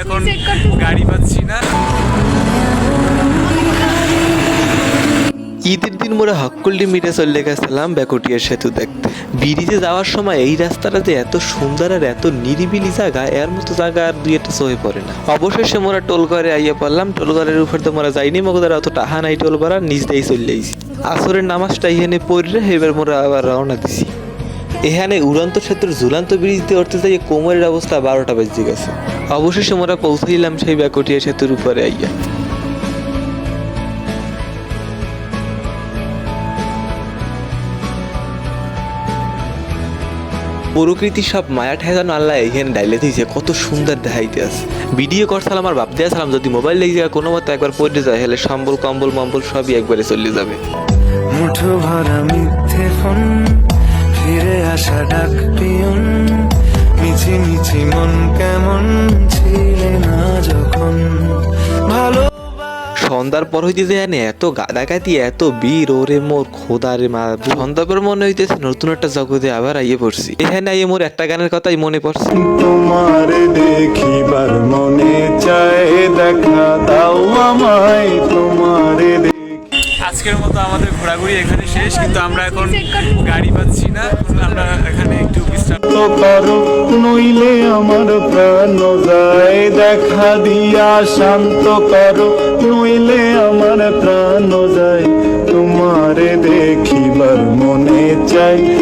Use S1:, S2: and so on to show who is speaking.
S1: এখন গাড়ি পাচ্ছি না।
S2: ঈদের দিন মোরা হক্কলডি মিটে চলে গেছিলাম বেকুটিয়া সেতু দেখতে। ব্রিজে যাওয়ার সময় এই রাস্তাটা যে এত সুন্দর আর এত নিরিবিলি জায়গা, এর মতো জায়গা আর দুই একটা চোখে পড়ে না। অবশেষে মোরা টোল করে আইয়া পড়লাম। টোল ঘরের উপর তো মোরা যাইনি, মগদার অত টাহা নাই টোল করা, নিজ দিয়েই চলে আইছি। আসরের নামাজটা এখানে পড়লে এবার মোরা আবার রওনা দিছি। এখানে উড়ন্ত সেতুর ঝুলান্ত ব্রিজ দিয়ে উঠতে যাই কোমরের অবস্থা 12টা বেজে গেছে। অবশেষে মোরা পৌঁছাইলাম সেই বেকুটিয়া সেতুর উপরে আইয়া। প্রকৃতি সব মায়া ঠেকানো আল্লাহ এখানে ডাইলে দিয়েছে, কত সুন্দর দেখাইতে আছে। ভিডিও করছিলাম আর ভাবতে আসলাম যদি মোবাইল লেগে যায় কোনো মতো একবার পড়ে যায় হলে সম্বল কম্বল মম্বল সবই একবারে চলে যাবে।
S3: মুঠো ভরা মিথ্যে ফোন, ফিরে আসা ডাক পিয়ন, মিছি মিছি মন কেমন ছিলে না যখন ভালো।
S2: সন্ধ্যার পর হইতে যে এনে এত গাদাগাতি এত বীর ওরে মোর খোদা রে মা। সন্ধ্যার পর মনে হইতেছে নতুন একটা জগতে আবার আইয়ে পড়ছি। এখানে আইয়ে মোর একটা গানের কথাই মনে পড়ছে।
S3: তোমার দেখিবার মনে চায়, দেখা দাও আমায় তোমার।
S1: আজকের মতো আমাদের ঘোরাঘুরি এখানে শেষ, কিন্তু আমরা এখন গাড়ি পাচ্ছি না। আমরা এখানে একটু বিশ্রাম
S3: করো নইলে আমার প্রাণ যায়, দেখা দিয়া শান্ত করো নইলে আমার প্রাণ যায়, তোমারে দেখিবার মনে চাই।